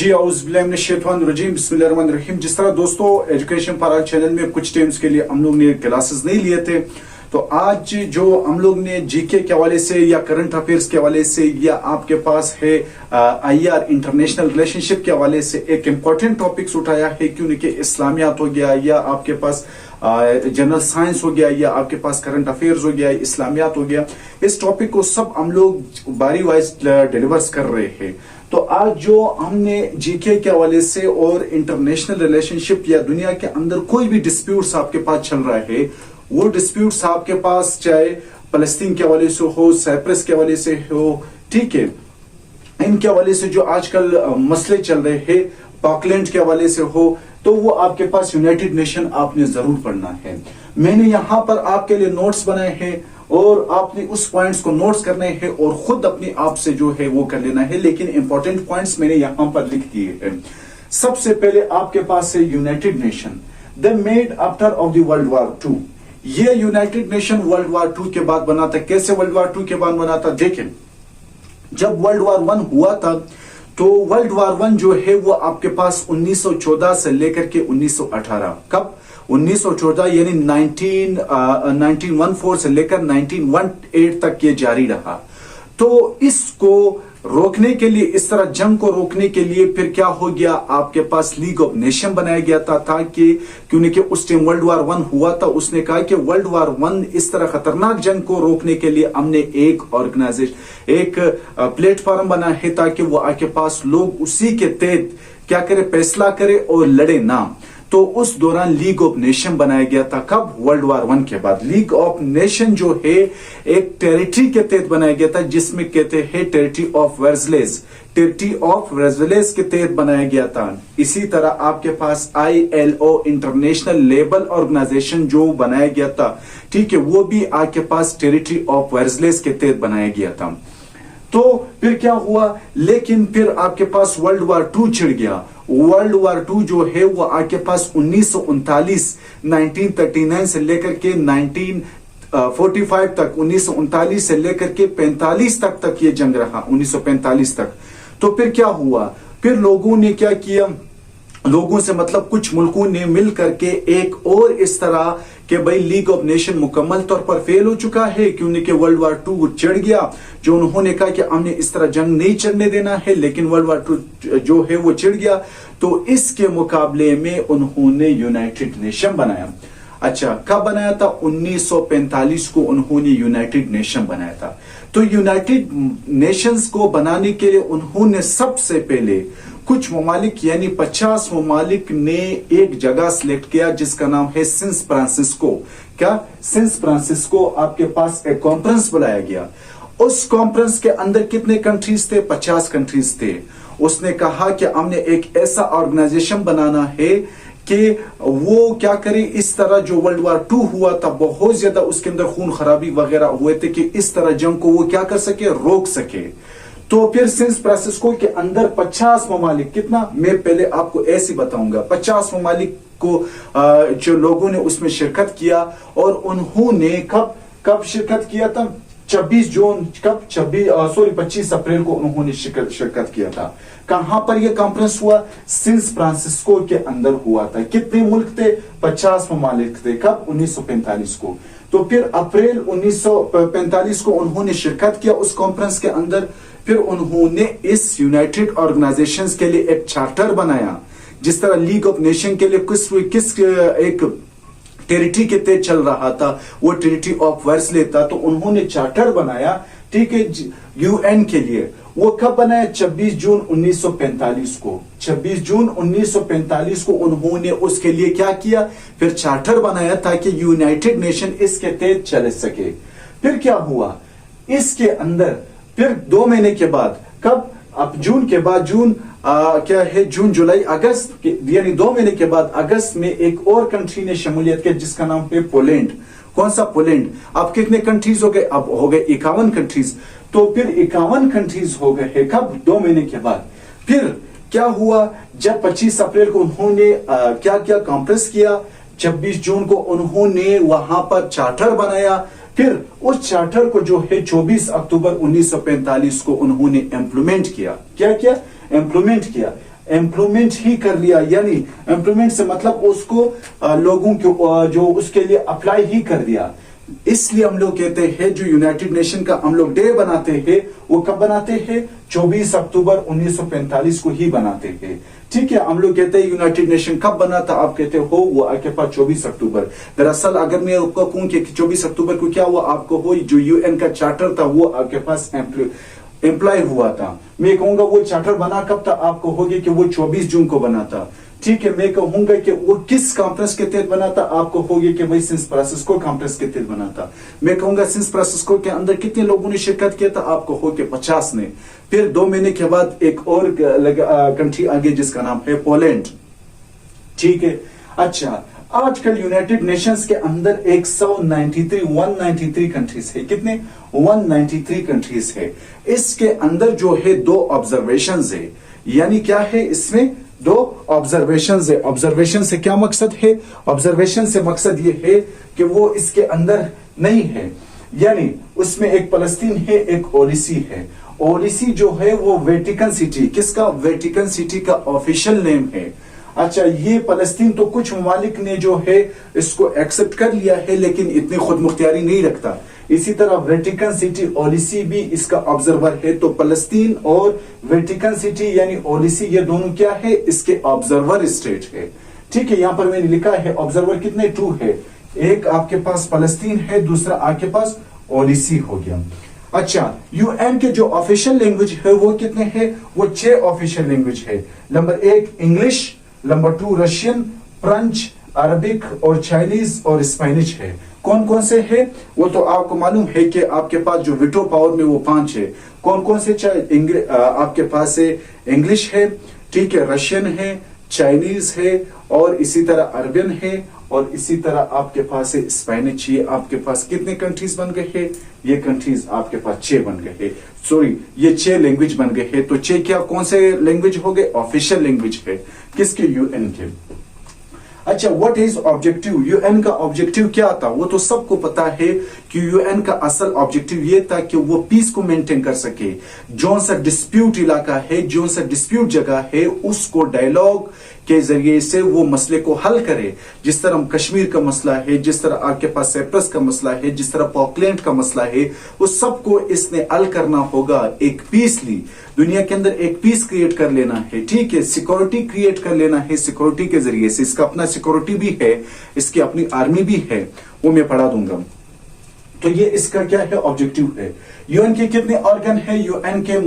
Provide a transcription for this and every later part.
जी औज़ुबिल्लाहिमिनश्शैतानिर्रजीम बिस्मिल्लाहिर्रहमानिर्रहीम। जिस तरह दोस्तों एजुकेशन फॉर ऑल चैनल में कुछ टाइम्स के लिए हम लोग ने क्लासेस नहीं लिए थे, तो आज जो हम लोग ने जीके के हवाले से या करंट अफेयर्स के हवाले से या आपके पास है आईआर इंटरनेशनल रिलेशनशिप के हवाले से एक इम्पोर्टेंट टॉपिक्स उठाया है। क्यों नहीं कि इस्लामियात हो गया या आपके पास जनरल साइंस हो गया या आपके पास करंट अफेयर्स हो गया, इस्लामियात हो गया, इस टॉपिक को सब हम लोग बारी वाइज डिलीवर्स कर रहे हैं। तो आज जो हमने जीके के हवाले से और इंटरनेशनल रिलेशनशिप या दुनिया के अंदर कोई भी डिस्प्यूट्स आपके पास चल रहा है, वो डिस्प्यूट्स आपके पास चाहे फलस्तीन के हवाले से हो, साइप्रस के हवाले से हो, ठीक है, इनके हवाले से जो आजकल मसले चल रहे हैं, पॉकलैंड के हवाले से हो, तो वो आपके पास यूनाइटेड नेशन आपने जरूर पढ़ना है। मैंने यहाँ पर आपके लिए नोट्स बनाए हैं और आपने उस पॉइंट्स को नोट्स करने हैं और खुद अपने आप से जो है वो कर लेना है, लेकिन इंपॉर्टेंट पॉइंट्स मैंने यहाँ पर लिख दिए हैं। सबसे पहले आपके पास है United Nation, the made after of the World War Two. ये United Nation World War Two के बाद बना था। कैसे वर्ल्ड वॉर टू के बाद बना था? देखें, जब वर्ल्ड वॉर वन हुआ था तो वर्ल्ड वॉर वन जो है वो आपके पास 1914 से लेकर के 1918, कब 1914 यानी 1914 से लेकर 1918 तक ये जारी रहा। तो इसको रोकने के लिए, इस तरह जंग को रोकने के लिए फिर क्या हो गया, आपके पास लीग ऑफ नेशन बनाया गया था ताकि, क्योंकि उस टाइम वर्ल्ड वॉर वन हुआ था, उसने कहा कि वर्ल्ड वॉर वन इस तरह खतरनाक जंग को रोकने के लिए हमने एक ऑर्गेनाइजेशन, एक प्लेटफॉर्म बना है ताकि वो आपके पास लोग उसी के तहत क्या करे, फैसला करे और लड़े ना। तो उस दौरान लीग ऑफ नेशन बनाया गया था। कब? वर्ल्ड वॉर वन के बाद। लीग ऑफ नेशन जो है एक टेरिटरी के तहत बनाया गया था, जिसमें कहते हैं टेरिटरी ऑफ वर्सलेस, टेरिटरी ऑफ वर्सलेस के तहत बनाया गया था। इसी तरह आपके पास ILO इंटरनेशनल लेबर ऑर्गेनाइजेशन जो बनाया गया था, ठीक है, वो भी आपके पास टेरिटरी ऑफ वर्सलेस के तहत बनाया गया था। तो फिर क्या हुआ, लेकिन फिर आपके पास वर्ल्ड वॉर टू छिड़ गया। वर्ल्ड वॉर टू जो है वो आपके पास 1939 से लेकर के 1945 तक, 1939 से लेकर के 45 तक ये जंग रहा, 1945 तक। तो फिर क्या हुआ, फिर लोगों ने क्या किया, लोगों से मतलब कुछ मुल्कों ने मिल करके एक और इस तरह कि भाई लीग ऑफ नेशन मुकम्मल तौर पर फेल हो चुका है, क्योंकि वर्ल्ड वॉर टू चढ़ गया, जो उन्होंने कहा कि हमने इस तरह जंग नहीं चढ़ने देना है, लेकिन वर्ल्ड वॉर टू जो है वो चिढ़ गया। तो इसके मुकाबले में उन्होंने यूनाइटेड नेशन बनाया। अच्छा, कब बनाया था? 1945 को उन्होंने यूनाइटेड नेशन बनाया था। तो यूनाइटेड नेशंस को बनाने के लिए उन्होंने सबसे पहले कुछ ममालिक यानी 50 ममालिक ने एक जगह सिलेक्ट किया जिसका नाम है सेंट फ्रांसिस्को। क्या? सेंट फ्रांसिस्को आपके पास एक कॉन्फ्रेंस बुलाया गया। उस कॉन्फ्रेंस के अंदर कितने कंट्रीज थे? 50 कंट्रीज थे। उसने कहा कि हमने एक ऐसा ऑर्गेनाइजेशन बनाना है कि वो क्या करे, इस तरह जो वर्ल्ड वॉर टू हुआ था, बहुत ज्यादा उसके अंदर खून खराबी वगैरह हुए थे, कि इस तरह जंग को वो क्या कर सके, रोक सके। तो फिर सेंट फ्रांसिस्को के अंदर 50 ममालिक, कितना, मैं पहले आपको ऐसे बताऊंगा, 50 ममालिक को जो लोगों ने उसमें शिरकत किया, और उन्होंने कब शिरकत किया था? 25 अप्रैल को उन्होंने शिरकत किया था। कहां पर यह कॉन्फ्रेंस हुआ? सेंट फ्रांसिस्को के अंदर हुआ था। कितने मुल्क थे? 50 ममालिक थे। कब? 1945 को। तो फिर अप्रैल 1945 को उन्होंने शिरकत किया उस कॉन्फ्रेंस के अंदर। फिर उन्होंने इस यूनाइटेड ऑर्गेनाइजेशंस के लिए एक चार्टर बनाया, जिस तरह लीग ऑफ नेशन के लिए किस एक टेरिटरी के तहत चल रहा था, वो टेरिटरी ऑफ वर्सलेस था। तो उन्होंने चार्टर बनाया, ठीक है, UN के लिए। वो कब बनाया? 26 जून 1945 को। 26 जून 1945 को उन्होंने उसके लिए क्या किया, फिर चार्टर बनाया ताकि यूनाइटेड नेशन इसके तहत चल सके। फिर क्या हुआ, इसके अंदर फिर 2 महीने के बाद, कब? अब जून के बाद, क्या है, जून, जुलाई, अगस्त, यानी 2 महीने के बाद अगस्त में एक और कंट्री ने शमूलियत की जिसका नाम है पोलैंड। कौन सा? पोलैंड। अब कितने कंट्रीज हो गए? अब हो गए 51 कंट्रीज। तो फिर 51 कंट्रीज हो गए हैं। कब? 2 महीने के बाद। फिर क्या हुआ, जब 25 अप्रैल को उन्होंने क्या किया, कॉन्फ्रेंस किया। 26 जून को उन्होंने वहां पर चार्टर बनाया। फिर उस चार्टर को जो है 24 अक्टूबर 1945 को उन्होंने इंप्लीमेंट किया। क्या किया? इंप्लीमेंट किया। एम्प्लॉयमेंट ही कर लिया, यानी एम्प्लॉयमेंट से मतलब उसको लोगों को जो उसके लिए अप्लाई ही कर दिया। इसलिए हम लोग कहते हैं जो यूनाइटेड नेशन का हम लोग डे बनाते हैं वो कब बनाते हैं? 24 अक्टूबर 1945 को ही बनाते हैं। ठीक है, हम लोग कहते हैं यूनाइटेड नेशन कब बना था, आप कहते हो वो आपके पास 24 अक्टूबर। दरअसल अगर मैं आपको कहूं कि 24 अक्टूबर को क्या हुआ, आपको हो जो यूएन का चार्टर था वो आपके पास एम्प्लॉय हुआ था। मैं कहूंगा वो चार्टर बना कब था, आप कहोगे कि वो 24 जून को बना था। ठीक है, मैं कहूंगा कि वो किस कॉन्फ्रेंस के तहत बना था, आप कहोगे कि भाई सिंस फ्रांसिस्को कॉन्फ्रेंस के तहत बना था। मैं कहूंगा सिंस फ्रांसिस्को के अंदर कितने लोगों ने शिरकत किया था, आप कहोगे 50 ने। फिर 2 महीने के बाद एक और कंट्री आ गई जिसका नाम है पोलैंड। ठीक है, अच्छा आजकल यूनाइटेड नेशंस के अंदर 193 कंट्रीज है। कितने? 193 कंट्रीज है। इसके अंदर जो है 2 ऑब्जर्वेशंस है, यानी क्या है इसमें 2 ऑब्जर्वेशंस है। ऑब्जर्वेशन से क्या मकसद है? ऑब्जर्वेशन से मकसद ये है कि वो इसके अंदर नहीं है, यानी उसमें एक फलस्तीन है, एक ओलिसी है। ओलिसी जो है वो वेटिकन सिटी, किसका? वेटिकन सिटी का ऑफिशियल नेम है। अच्छा, ये फलस्तीन तो कुछ ममालिक ने जो है इसको एक्सेप्ट कर लिया है, लेकिन इतनी खुद मुख्तियारी नहीं रखता। इसी तरह वेटिकन सिटी ओलिसी भी इसका ऑब्जर्वर है। तो फलस्तीन और वेटिकन सिटी यानी ओलिसी, ये दोनों क्या है? इसके ऑब्जर्वर स्टेट है। ठीक है, यहां पर मैंने लिखा है ऑब्जर्वर कितने? 2 है। एक आपके पास फलस्तीन है, दूसरा आपके पास ओलिसी हो गया। अच्छा, यूएन के जो ऑफिशियल लैंग्वेज है वो कितने हैं? वो 6 ऑफिशियल लैंग्वेज है। Number 1 English, number 2 Russian, French, Arabic और चाइनीज और स्पेनिश है। कौन कौन से है वो तो आपको मालूम है कि आपके पास जो वीटो पावर में वो 5 है। कौन कौन से? आपके पास है इंग्लिश है, ठीक है, रशियन है, चाइनीज है और इसी तरह अरबियन है और इसी तरह आपके पास है स्पेनिश। ये आपके पास कितने कंट्रीज बन गए हैं? ये कंट्रीज आपके पास 6 बन गए हैं। सॉरी, ये 6 लैंग्वेज बन गए हैं। तो 6 क्या कौन से लैंग्वेज हो गए? ऑफिशियल लैंग्वेज है। किसके? यूएन के। अच्छा, व्हाट इज ऑब्जेक्टिव? यूएन का ऑब्जेक्टिव क्या था? वो तो सबको पता है कि यूएन का असल ऑब्जेक्टिव ये था कि वो पीस को मेंटेन कर सके। जो सा डिस्प्यूट इलाका है, जो सा डिस्प्यूट जगह है, उसको डायलॉग के जरिए से वो मसले को हल करे। जिस तरह कश्मीर का मसला है, जिस तरह आपके पास साइप्रस का मसला है, जिस तरह पॉकलैंड का मसला है, वो सबको इसने हल करना होगा। एक पीसली दुनिया के अंदर एक पीस क्रिएट कर लेना है। ठीक है, सिक्योरिटी क्रिएट कर लेना है। सिक्योरिटी के जरिए से इसका अपना सिक्योरिटी भी है, इसकी अपनी आर्मी भी है, वो मैं पढ़ा दूंगा। तो ये इसका क्या है? ऑब्जेक्टिव है। यूएन के कितने ऑर्गन है? यूएन के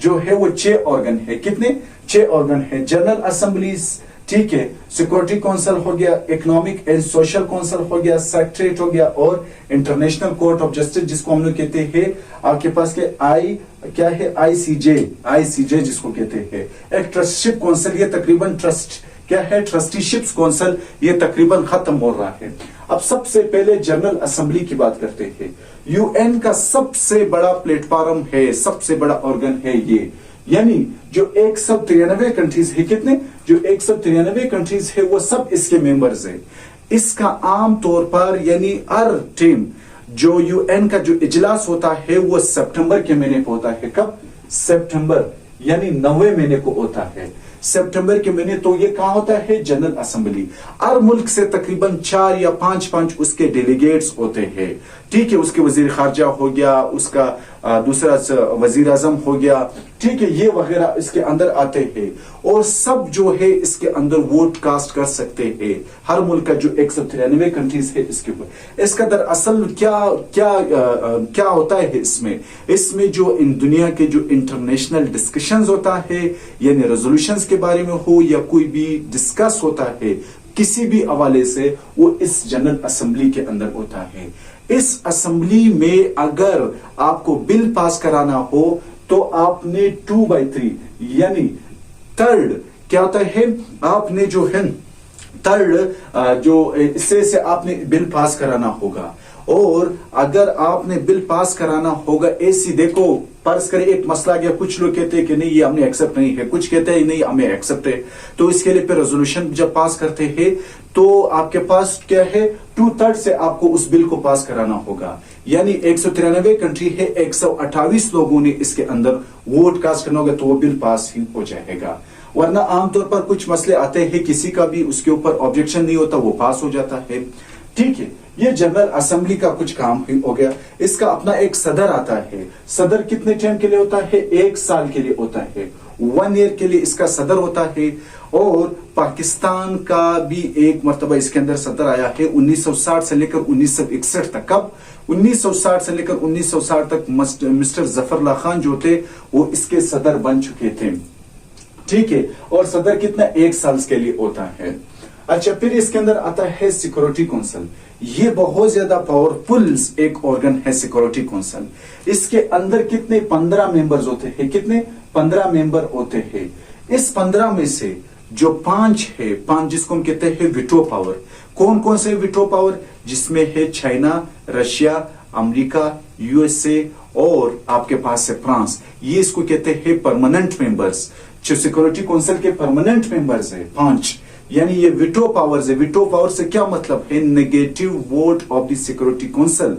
जो है वो 6 ऑर्गन है। कितने? 6 ऑर्गन है। जनरल असेंबलीज, ठीक है, सिक्योरिटी काउंसिल हो गया, इकोनॉमिक एंड सोशल काउंसिल हो गया, सेक्रेटरीट हो गया और इंटरनेशनल कोर्ट ऑफ जस्टिस जिसको हम लोग कहते हैं। आपके पास के क्या है? आईसीजे जिसको कहते हैं। एक ट्रस्टशिप काउंसिल, ये तकरीबन ट्रस्ट क्या है? ट्रस्टीशिप्स काउंसिल, ये तकरीबन खत्म हो रहा है। अब सबसे पहले जनरल असेंबली की बात करते हैं। यूएन का सबसे बड़ा प्लेटफॉर्म है, सबसे बड़ा ऑर्गन है ये, यानी जो 193 कंट्रीज है। कितने? जो 193 कंट्रीज है वो सब इसके मेंबर्स है। इसका आम तौर पर यानी हर टीम जो यूएन का जो इजलास होता है वो सितंबर के महीने को होता है। कब? सितंबर, यानी 9वें महीने को होता है। सितंबर के महीने तो ये कहां होता है? General assembly. हर मुल्क से तकरीबन 4 या 5 उसके डेलीगेट्स होते हैं। ठीक है, उसके वजीर खारजा हो गया, उसका दूसरा वजीर आजम हो गया, ठीक है, ये वगैरह इसके अंदर आते हैं और सब जो है इसके अंदर वोट कास्ट कर सकते हैं। हर मुल्क का जो 193 कंट्रीज है इसके ऊपर। इसका दरअसल क्या होता है इसमें जो इन दुनिया के जो इंटरनेशनल डिस्कशंस होता है, यानी रेजोल्यूशंस के बारे में हो या कोई भी डिस्कस होता है किसी भी हवाले से, वो इस जनरल असेंबली के अंदर होता है। इस असेंबली में अगर आपको बिल पास कराना हो तो आपने 2/3 यानी थर्ड क्या होता है, आपने जो है थर्ड जो इससे से आपने बिल पास कराना होगा। और अगर आपने बिल पास कराना होगा ऐसी, देखो फर्ज करें एक मसला गया, कुछ लोग कहते हैं कि नहीं ये हमने एक्सेप्ट नहीं है, कुछ कहते हैं नहीं हमें एक्सेप्ट है, तो इसके लिए फिर रेजोल्यूशन जब पास करते हैं तो आपके पास क्या है 2/3 से आपको उस बिल को पास कराना होगा। यानी 193 कंट्री है, 128 लोगों ने इसके अंदर वोट कास्ट करना होगा तो वो बिल पास ही हो जाएगा। वरना आमतौर पर कुछ मसले आते हैं, किसी का भी उसके ऊपर ऑब्जेक्शन नहीं होता, वो पास हो जाता है। ठीक है, ये जनरल असेंबली का कुछ काम हो गया। इसका अपना एक सदर आता है। सदर कितने टाइम के लिए होता है? 1 साल के लिए होता है, 1 ईयर के लिए इसका सदर होता है। और पाकिस्तान का भी एक मर्तबा इसके अंदर सदर आया है 1960 से लेकर 1961 तक। कब? 1960 से लेकर 1960 तक मिस्टर जफरुल्लाह खान जो थे वो इसके सदर बन चुके थे। ठीक है, और सदर कितना? 1 साल के लिए होता है। अच्छा, फिर इसके अंदर आता है सिक्योरिटी काउंसिल। ये बहुत ज्यादा पावरफुल एक ऑर्गन है सिक्योरिटी काउंसिल। इसके अंदर कितने? 15 मेंबर्स होते हैं। कितने? 15 मेंबर होते हैं। इस 15 में से जो 5 है, 5 जिसको हम कहते हैं विटो पावर। कौन कौन से विटो पावर? जिसमें है चाइना, रशिया, अमेरिका, यूएसए और आपके पास है फ्रांस। ये इसको कहते हैं परमानेंट मेंबर्स। जो सिक्योरिटी काउंसिल के परमानेंट मेंबर्स है 5, यानी ये विटो पावर्स है। विटो पावर से क्या मतलब है? Negative vote of the security council.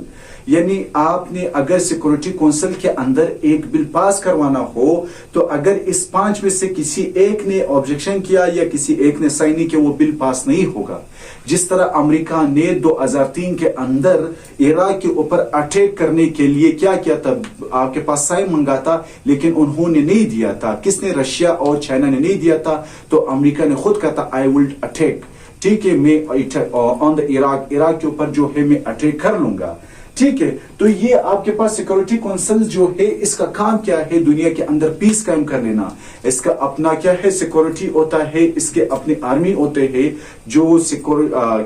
यानी आपने अगर सिक्योरिटी काउंसिल के अंदर एक बिल पास करवाना हो तो अगर इस 5 में से किसी एक ने ऑब्जेक्शन किया या किसी एक ने साइन नहीं किया, वो बिल पास नहीं होगा। जिस तरह अमेरिका ने 2003 के अंदर इराक के ऊपर अटैक करने के लिए क्या किया था? आपके पास साइन मंगा था, लेकिन उन्होंने नहीं दिया था। किसने? रशिया और चाइना ने नहीं दिया था। तो अमेरिका ने खुद कहा था आई विल अटैक। ठीक है, मैं ऑन द इराक के ऊपर जो है मैं अटैक कर लूंगा। ठीक है, तो ये आपके पास सिक्योरिटी काउंसिल जो है इसका काम क्या है? दुनिया के अंदर पीस कायम कर लेना। इसका अपना क्या है? सिक्योरिटी होता है, इसके अपने आर्मी होते हैं जो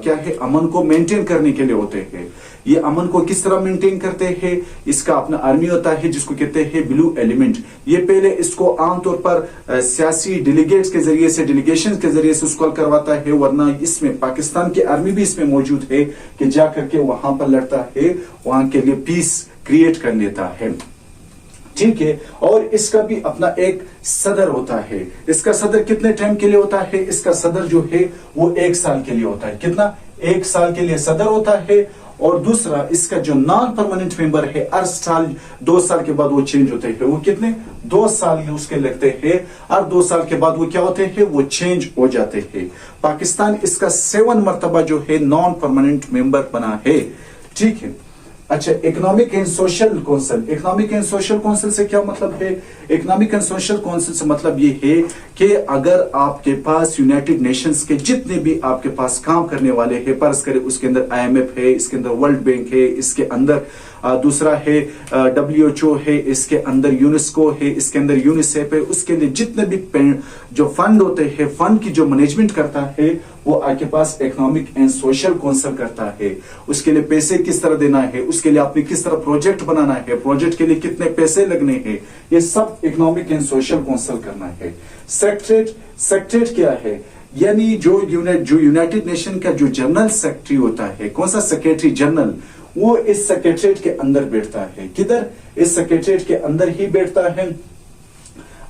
क्या है अमन को मेंटेन करने के लिए होते हैं। ये अमन को किस तरह मेंटेन करते हैं? इसका अपना आर्मी होता है जिसको कहते हैं ब्लू एलिमेंट। ये पहले इसको आमतौर पर सियासी डेलीगेट्स के जरिए से, डेलीगेशन के जरिए से उसको करवाता है, वरना इसमें पाकिस्तान की आर्मी भी इसमें मौजूद है कि जा करके वहां पर लड़ता है, वहां के लिए पीस क्रिएट कर लेता है। ठीक है, और इसका भी अपना एक सदर होता है। इसका सदर कितने टाइम के लिए होता है? इसका सदर जो है वो 1 साल के लिए होता है। कितना? 1 साल के लिए सदर होता है। और दूसरा, इसका जो नॉन परमानेंट मेंबर है हर साल 2 साल के बाद वो चेंज होते हैं। वो कितने? 2 साल उसके लगते हैं, और 2 साल के बाद वो क्या होते हैं? वो चेंज हो जाते हैं। पाकिस्तान इसका 7 मरतबा जो है नॉन परमानेंट मेंबर बना है। ठीक है। अच्छा, economic and social council. Economic and social council से क्या मतलब है? इकोनॉमिक एंड सोशल काउंसिल से मतलब ये है कि अगर आपके पास यूनाइटेड नेशंस के जितने भी आपके पास काम करने वाले हैं, फर्ज करें उसके अंदर IMF है, इसके अंदर वर्ल्ड बैंक है, इसके अंदर दूसरा है WHO है, इसके अंदर यूनेस्को है, इसके अंदर यूनिसेफ है, उसके लिए जितने भी जो फंड होते हैं, फंड की जो मैनेजमेंट करता है वो आपके पास इकोनॉमिक एंड सोशल काउंसिल करता है। उसके लिए पैसे किस तरह देना है, उसके लिए आपने किस तरह प्रोजेक्ट बनाना है, प्रोजेक्ट के लिए कितने पैसे लगने हैं, ये सब इकोनॉमिक एंड सोशल काउंसिल करना है। सेक्रेटरीट क्या है? यानी जो यूनाइटेड नेशन का जो जनरल सेक्रेटरी होता है, कौन सा? सेक्रेटरी जनरल, वो इस सेक्रेटरीट के अंदर बैठता है। किधर? इस सेक्रेटरीट के अंदर ही बैठता है।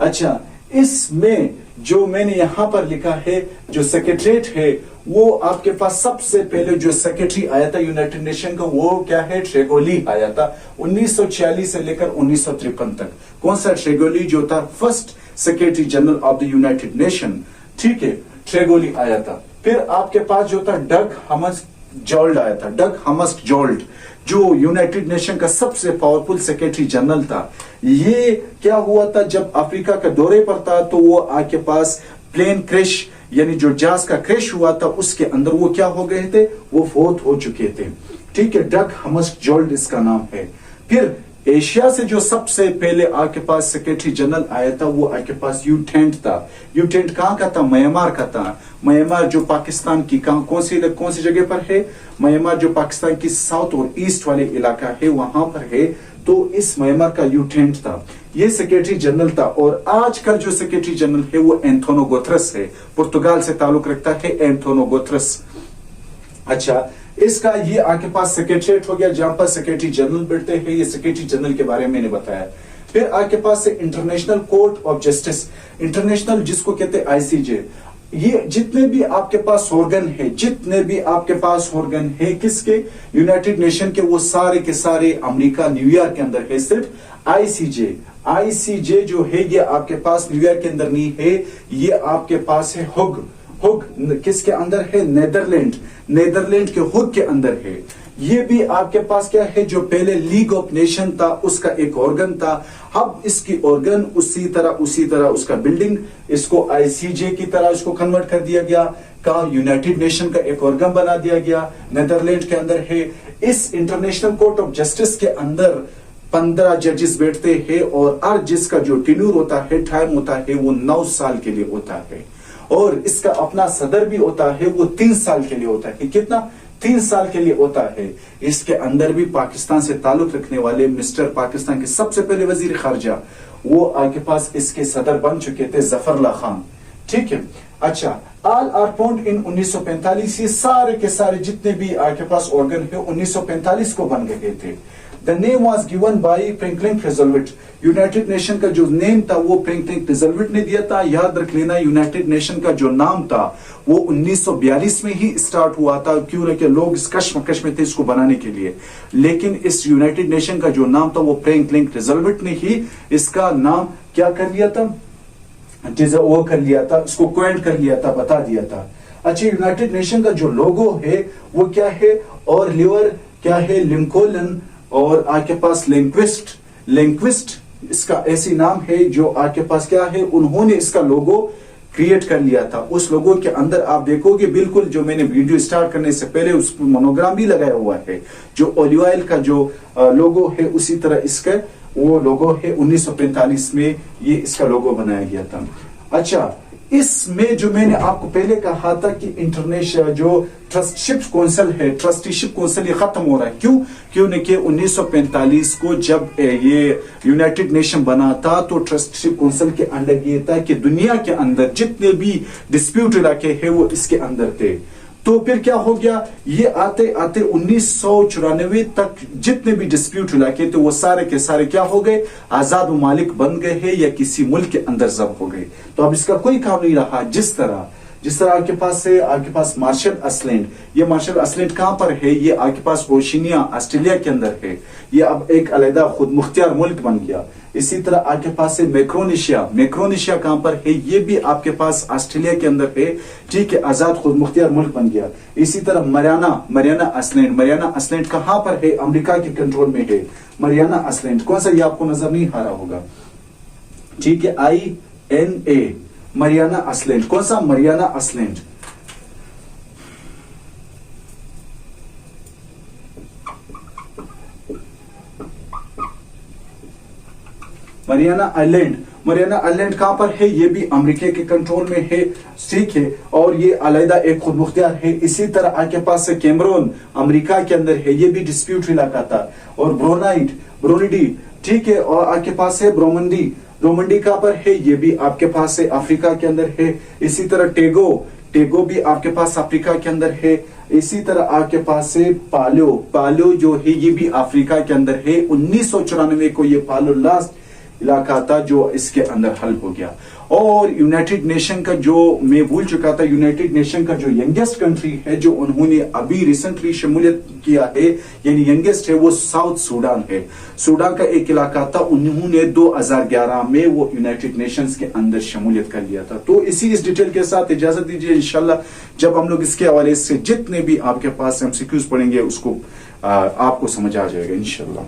अच्छा, इसमें जो मैंने यहां पर लिखा है, जो सेक्रेटरीट है वो आपके पास सबसे पहले जो सेक्रेटरी आया था यूनाइटेड नेशन का, वो क्या है? ट्रेगोली आया था 1946 से लेकर 1953 तक। कौन सा? ट्रेगोली जो था first secretary general of the United nation. ठीक है, ट्रेगोली आया था। फिर आपके पास जो था डग हमस्कजोल्ड आया था। डग हमस्कजोल्ड जो यूनाइटेड नेशन का सबसे पावरफुल सेक्रेटरी जनरल था। ये क्या हुआ था? जब अफ्रीका का दौरे पर था तो वो आपके पास प्लेन क्रैश, यानी जो जहाज का क्रैश हुआ था उसके अंदर वो क्या हो गए थे? वो फौत हो चुके थे। ठीक है, डग हमस्कजोल्ड इसका नाम है। फिर एशिया से जो सबसे पहले आपके पास सेक्रेटरी जनरल आया था वो आपके पास यू टेंट था। यू टेंट कहां का था? म्यांमार का था। म्यांमार जो पाकिस्तान की कौन सी जगह पर है? म्यांमार जो पाकिस्तान की साउथ और ईस्ट वाले इलाका है वहां पर है। तो इस म्यांमार का यू टेंट था, ये सेक्रेटरी जनरल था। और आजकल जो सेक्रेटरी जनरल है वो एंथोनियो गुतेरेस है, पुर्तगाल से ताल्लुक रखता है एंथोनियो गुतेरेस। अच्छा, इसका ये आपके पास सेक्रेटरीट हो गया जहां पर सेक्रेटरी जनरल बैठते हैं। ये सेक्रेटरी जनरल के बारे में मैंने बताया। फिर आपके पास है international court of justice. International जिसको कहते हैं ICJ। ये जितने भी आपके पास ऑर्गन है, जितने भी आपके पास ऑर्गन है किसके? यूनाइटेड नेशन के, वो सारे के सारे अमेरिका न्यूयॉर्क के अंदर है। सिर्फ ICJ जो है ये आपके पास न्यूयॉर्क के अंदर नहीं है, ये आपके पास है हुग। हुग किसके अंदर है? नेदरलैंड के हुग के अंदर है। ये भी आपके पास क्या है, जो पहले लीग ऑफ नेशन था उसका एक ऑर्गन था, अब इसकी ऑर्गन उसी तरह उसका बिल्डिंग, इसको ICJ की तरह इसको कन्वर्ट कर दिया गया, का यूनाइटेड नेशन का एक ऑर्गन बना दिया गया, नेदरलैंड के अंदर है। इस इंटरनेशनल कोर्ट ऑफ जस्टिस के अंदर 15 जजेस बैठते हैं और हर जिसका जो टेन्यूर होता है, टाइम होता है, वो 9 साल के लिए होता है। और इसका अपना सदर भी होता है, वो 3 साल के लिए होता है। कितना? 3 साल के लिए होता है। इसके अंदर भी पाकिस्तान से ताल्लुक रखने वाले मिस्टर पाकिस्तान के सबसे पहले वजीर खारजा, वो आपके पास इसके सदर बन चुके थे, जफरुल्लाह खान। ठीक है, अच्छा, ऑल आर फाउंड इन 1945। ये सारे के सारे जितने भी आपके पास ऑर्गन है 1945 को बन गए थे। The name was given by Franklin Roosevelt। United nation का जो नेम था वो फ्रैंकलिन रूजवेल्ट ने दिया था। याद रख लेना, यूनाइटेड नेशन का जो नाम था वो 1942 में ही स्टार्ट हुआ था, क्यों ना कि लोग इस कश्मकश में थे इसको बनाने के लिए। लेकिन इस यूनाइटेड नेशन का जो नाम था वो फ्रैंकलिन रूजवेल्ट ने ही इसका नाम क्या कर लिया था, वो कर लिया था, इसको क्वेंट कर लिया था, बता दिया था। अच्छा, यूनाइटेड नेशन का जो लोगो है वो क्या है, और लिवर क्या है, लिंकोलन, और आपके पास लिंक्विस्ट इसका ऐसी नाम है जो आपके पास क्या है, उन्होंने इसका लोगो क्रिएट कर लिया था। उस लोगो के अंदर आप देखोगे बिल्कुल जो मैंने वीडियो स्टार्ट करने से पहले उस पर मोनोग्राम भी लगाया हुआ है, जो ऑलिव ऑयल का जो लोगो है उसी तरह इसका वो लोगो है। 1945 में ये इसका लोगो बनाया गया था। अच्छा, इसमें जो मैंने आपको पहले कहा था कि इंटरनेशनल जो ट्रस्टीशिप काउंसिल है, ट्रस्टीशिप काउंसिल ये खत्म हो रहा है। क्यों? क्योंकि 1945 को जब ये यूनाइटेड नेशन बना था तो ट्रस्टीशिप काउंसिल के अंदर ये था कि दुनिया के अंदर जितने भी डिस्प्यूट इलाके हैं वो इसके अंदर थे। तो फिर क्या हो गया, ये आते आते 1994 तक जितने भी डिस्प्यूट इलाके थे वो सारे के सारे क्या हो गए, आजाद ममालिक बन गए हैं या किसी मुल्क के अंदर जब हो गए। तो अब इसका कोई काम नहीं रहा। जिस तरह आपके पास है, आपके पास मार्शल आइलैंड, ये मार्शल आइलैंड कहां पर है, ये आपके पास ओशिनिया ऑस्ट्रेलिया के अंदर है, ये अब एक अलग खुद मुख्तियार मुल्क बन गया। इसी तरह आपके पास है मैक्रोनेशिया कहां पर है, ये भी आपके पास ऑस्ट्रेलिया के अंदर है। ठीक है, आजाद खुद मुख्तियार मुल्क बन गया। इसी तरह मरियाना आइलैंड कहां पर है, अमेरिका के कंट्रोल में है। मरियाना आइलैंड कौन सा, ये आपको नजर नहीं आ रहा होगा। ठीक है, INA मरियाना आइलैंड, कौन सा, मरियाना आइलैंड। मरियाना आइलैंड कहां पर है, ये भी अमेरिका के कंट्रोल में है। ठीक है, और ये अलग एक खुद मुख्तियार है। इसी तरह आपके पास कैमरून अमेरिका के अंदर है, ये भी डिस्प्यूट इलाका था। और ब्रोनिडी, ठीक है, और आपके पास है ब्रोमंडी कहां पर है, ये भी आपके पास है अफ्रीका के अंदर है। इसी तरह टेगो भी आपके पास अफ्रीका के अंदर है। इसी तरह आपके पास है पालो जो है, ये भी अफ्रीका के अंदर है। 1994 को ये पालो लास्ट इलाका था जो इसके अंदर हल हो गया। और यूनाइटेड नेशन का जो मैं भूल चुका था, यूनाइटेड नेशन का जो यंगेस्ट कंट्री है जो उन्होंने अभी रिसेंटली शमूलियत किया है, यानी यंगेस्ट है, वो साउथ सूडान है। सूडान का एक इलाका था, उन्होंने 2011 में वो यूनाइटेड नेशंस के अंदर शमूलियत कर लिया था। तो इस डिटेल के साथ इजाजत दीजिए। इंशाल्लाह जब हम लोग इसके हवाले से जितने भी आपके पास MCQs पढ़ेंगे उसको आपको समझ आ जाएगा इंशाल्लाह।